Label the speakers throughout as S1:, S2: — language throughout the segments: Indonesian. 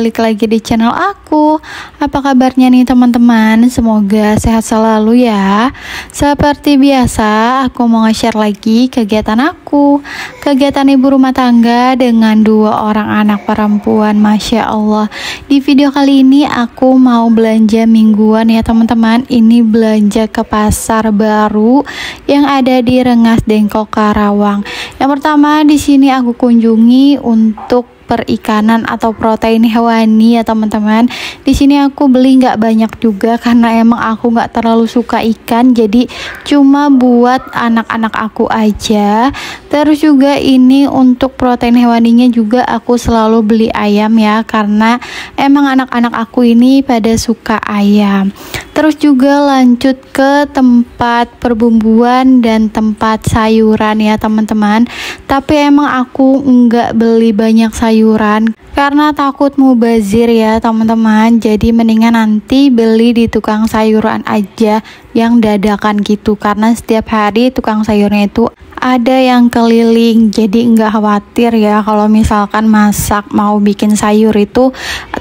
S1: balik lagi di channel aku. Apa kabarnya nih teman-teman? Semoga sehat selalu ya. Seperti biasa, aku mau nge-share lagi kegiatan aku. Kegiatan ibu rumah tangga dengan 2 orang anak perempuan, Masya Allah. Di video kali ini aku mau belanja mingguan ya teman-teman. Ini belanja ke pasar baru yang ada di Rengas Dengklok, Karawang. Yang pertama di sini aku kunjungi untuk perikanan atau protein hewani ya teman-teman. Di sini aku beli nggak banyak juga karena emang aku nggak terlalu suka ikan, jadi cuma buat anak-anak aku aja. Terus juga ini untuk protein hewaninya juga aku selalu beli ayam ya, karena emang anak-anak aku ini pada suka ayam. Terus juga lanjut ke tempat perbumbuan dan tempat sayuran ya teman-teman. Tapi emang aku nggak beli banyak sayuran karena takut mubazir ya teman-teman. Jadi mendingan nanti beli di tukang sayuran aja yang dadakan gitu, karena setiap hari tukang sayurnya itu ada yang keliling, jadi nggak khawatir ya kalau misalkan masak mau bikin sayur itu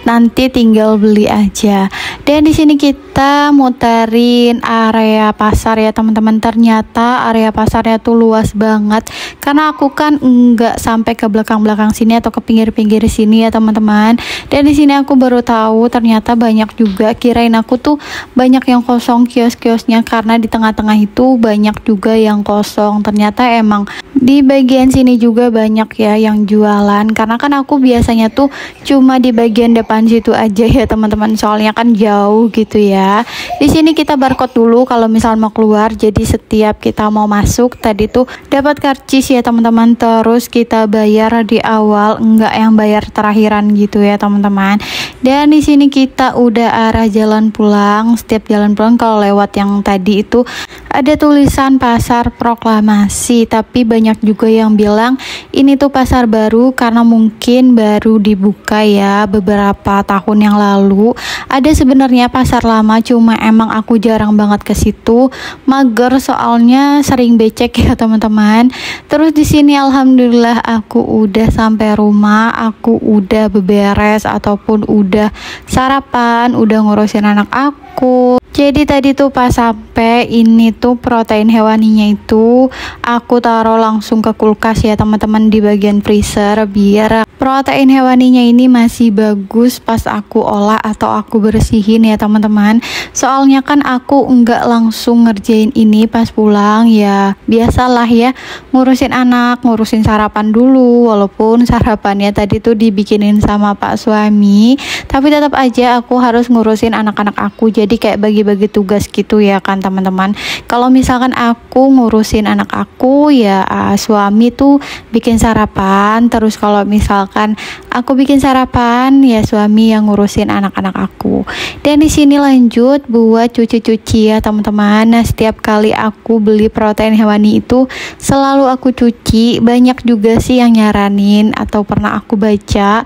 S1: nanti tinggal beli aja. Dan di sini kita muterin area pasar ya teman-teman. Ternyata area pasarnya tuh luas banget karena aku kan nggak sampai ke belakang-belakang sini atau ke pinggir-pinggir sini ya teman-teman. Dan di sini aku baru tahu ternyata banyak juga, kirain aku tuh banyak yang kosong kios-kiosnya karena di tengah-tengah itu banyak juga yang kosong. Ternyata emang di bagian sini juga banyak ya yang jualan, karena kan aku biasanya tuh cuma di bagian depan situ aja ya teman-teman, soalnya kan jauh gitu ya. Di sini kita barcode dulu kalau misal mau keluar, jadi setiap kita mau masuk tadi tuh dapat karcis ya teman-teman. Terus kita bayar di awal, enggak yang bayar terakhiran gitu ya teman-teman. Dan di sini kita udah arah jalan pulang. Setiap jalan pulang kalau lewat yang tadi itu ada tulisan Pasar Proklamasi, tapi banyak juga yang bilang ini tuh pasar baru karena mungkin baru dibuka ya beberapa tahun yang lalu. Ada sebenarnya pasar lama, cuma emang aku jarang banget ke situ, mager soalnya sering becek ya teman-teman. Terus di sini alhamdulillah aku udah sampai rumah, aku udah beberes ataupun udah sarapan, udah ngurusin anak aku. Jadi tadi tuh pas sampai ini tuh protein hewaninya itu aku taruh langsung ke kulkas ya teman-teman, di bagian freezer, biar protein hewaninya ini masih bagus pas aku olah atau aku bersihin ya teman-teman. Soalnya kan aku enggak langsung ngerjain ini pas pulang ya, biasalah ya ngurusin anak, ngurusin sarapan dulu. Walaupun sarapannya tadi tuh dibikinin sama pak suami, tapi tetap aja aku harus ngurusin anak-anak aku, jadi kayak bagi-bagi tugas gitu ya kan teman-teman. Kalau misalkan aku ngurusin anak aku ya suami tuh bikin sarapan, terus kalau misalkan aku bikin sarapan ya suami yang ngurusin anak-anak aku. Dan di sini lanjut buat cuci-cuci ya teman-teman. Nah, setiap kali aku beli protein hewani itu selalu aku cuci. Banyak juga sih yang nyaranin atau pernah aku baca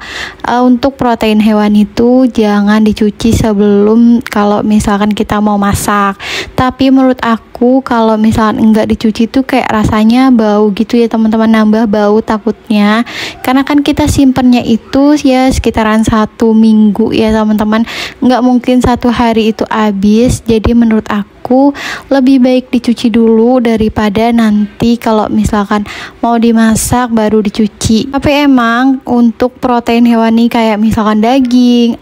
S1: untuk protein hewani itu jangan dicuci sebelum kalau misalkan kita mau masak. Tapi menurut aku kalau misalkan enggak dicuci tuh kayak rasanya bau gitu ya teman-teman, nambah bau takutnya, karena kan kita simpennya itu ya sekitaran 1 minggu ya teman-teman, nggak mungkin 1 hari itu habis. Jadi menurut aku lebih baik dicuci dulu daripada nanti kalau misalkan mau dimasak baru dicuci. Tapi emang untuk protein hewani kayak misalkan daging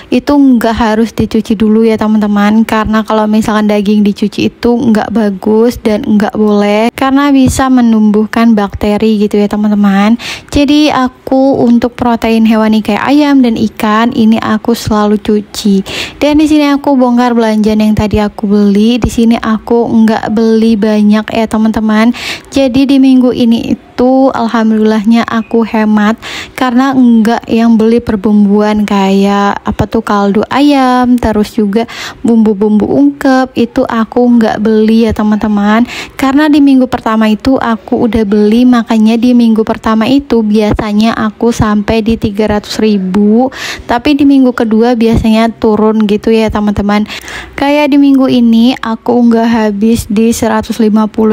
S1: itu nggak harus dicuci dulu ya teman-teman, karena kalau misalkan daging dicuci itu nggak bagus dan nggak boleh karena bisa menumbuhkan bakteri gitu ya teman-teman. Jadi aku untuk protein hewani kayak ayam dan ikan ini aku selalu cuci. Dan di sini aku bongkar belanjaan yang tadi aku beli. Di sini aku nggak beli banyak ya teman-teman. Jadi di minggu ini itu alhamdulillahnya aku hemat karena enggak yang beli perbumbuan kayak apa tuh kaldu ayam, terus juga bumbu-bumbu ungkep itu aku nggak beli ya teman-teman, karena di minggu pertama itu aku udah beli. Makanya di minggu pertama itu biasanya aku sampai di 300.000, tapi di minggu kedua biasanya turun gitu ya teman-teman. Kayak di minggu ini aku nggak habis di 150,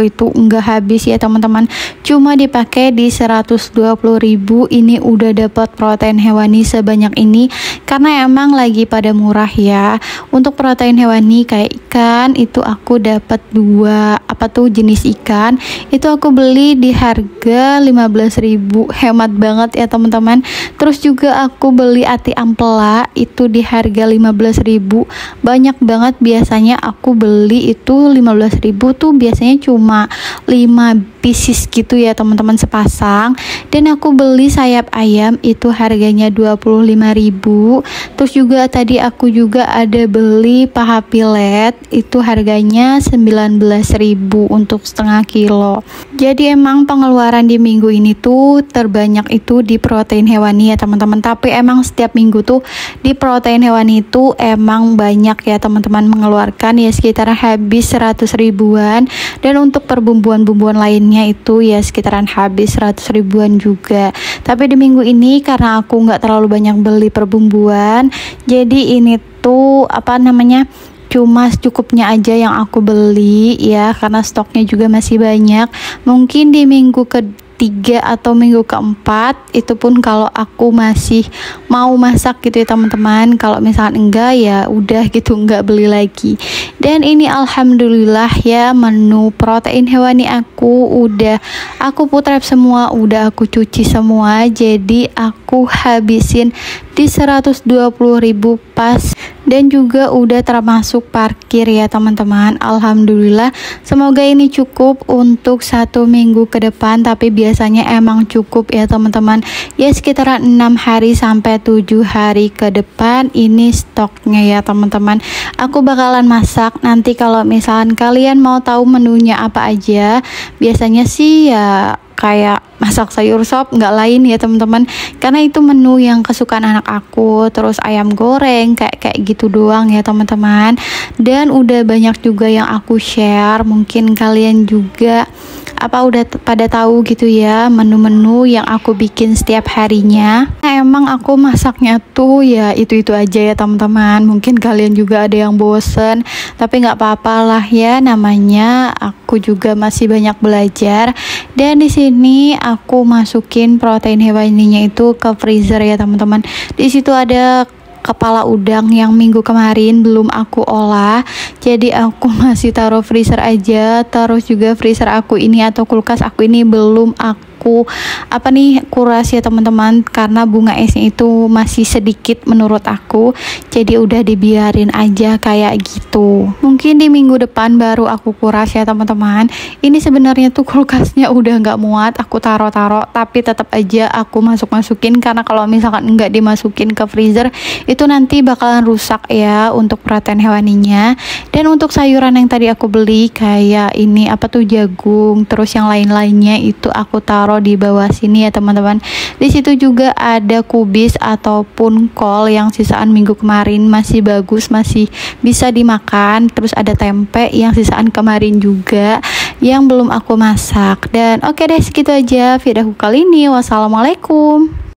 S1: itu nggak habis ya teman-teman, cuma di dipakai di 120.000. Ini udah dapat protein hewani sebanyak ini karena emang lagi pada murah ya. Untuk protein hewani kayak ikan itu aku dapat dua jenis ikan. Itu aku beli di harga 15.000. Hemat banget ya teman-teman. Terus juga aku beli ati ampela itu di harga 15.000. Banyak banget, biasanya aku beli itu 15.000 tuh biasanya cuma 5 pieces gitu ya teman-teman, sepasang. Dan aku beli sayap ayam itu harganya 25.000. Terus juga tadi aku juga ada beli paha pilet itu harganya 19.000 untuk setengah kilo. Jadi emang pengeluaran di minggu ini tuh terbanyak itu di protein hewani ya teman-teman. Tapi emang setiap minggu tuh di protein hewani itu emang banyak ya teman-teman mengeluarkan, ya sekitar habis 100 ribuan. Dan untuk perbumbuan-bumbuan lainnya itu ya sekitaran habis 100 ribuan juga. Tapi di minggu ini karena aku nggak terlalu banyak beli perbumbuan, jadi ini tuh cuma secukupnya aja yang aku beli ya, karena stoknya juga masih banyak. Mungkin di minggu ketiga atau minggu keempat itu pun kalau aku masih mau masak gitu ya teman-teman. Kalau misalkan enggak ya udah gitu, enggak beli lagi. Dan ini alhamdulillah ya, menu protein hewani aku putrep semua, udah aku cuci semua. Jadi aku habisin di 120.000 pas, dan juga udah termasuk parkir ya teman-teman. Alhamdulillah, semoga ini cukup untuk 1 minggu ke depan. Tapi biasanya emang cukup ya teman-teman, ya sekitaran 6 hari sampai 7 hari ke depan ini stoknya ya teman-teman. Aku bakalan masak nanti. Kalau misalkan kalian mau tahu menunya apa aja, biasanya sih ya kayak masak sayur sop, nggak lain ya teman-teman, karena itu menu yang kesukaan anak aku. Terus ayam goreng kayak gitu doang ya teman-teman. Dan udah banyak juga yang aku share, mungkin kalian juga udah pada tahu gitu ya menu-menu yang aku bikin setiap harinya. Nah, emang aku masaknya tuh ya itu aja ya teman-teman. Mungkin kalian juga ada yang bosen, tapi nggak apa-apa lah ya, namanya aku juga masih banyak belajar. Dan di sini aku masukin protein hewaninya itu ke freezer ya teman-teman. Di situ ada kepala udang yang minggu kemarin belum aku olah, jadi aku masih taruh freezer aja. Terus juga freezer aku ini atau kulkas aku ini belum aku kuras ya teman-teman, karena bunga esnya itu masih sedikit menurut aku, jadi udah dibiarin aja kayak gitu. Mungkin di minggu depan baru aku kuras ya teman-teman. Ini sebenarnya tuh kulkasnya udah nggak muat aku taruh-taruh, tapi tetap aja aku masukin, karena kalau misalkan nggak dimasukin ke freezer itu nanti bakalan rusak ya untuk protein hewaninya. Dan untuk sayuran yang tadi aku beli kayak ini jagung, terus yang lain-lainnya itu aku taruh di bawah sini ya teman-teman. Di situ juga ada kubis ataupun kol yang sisaan minggu kemarin, masih bagus, masih bisa dimakan. Terus ada tempe yang sisaan kemarin juga yang belum aku masak. Dan oke deh, segitu aja video aku kali ini. Wassalamualaikum.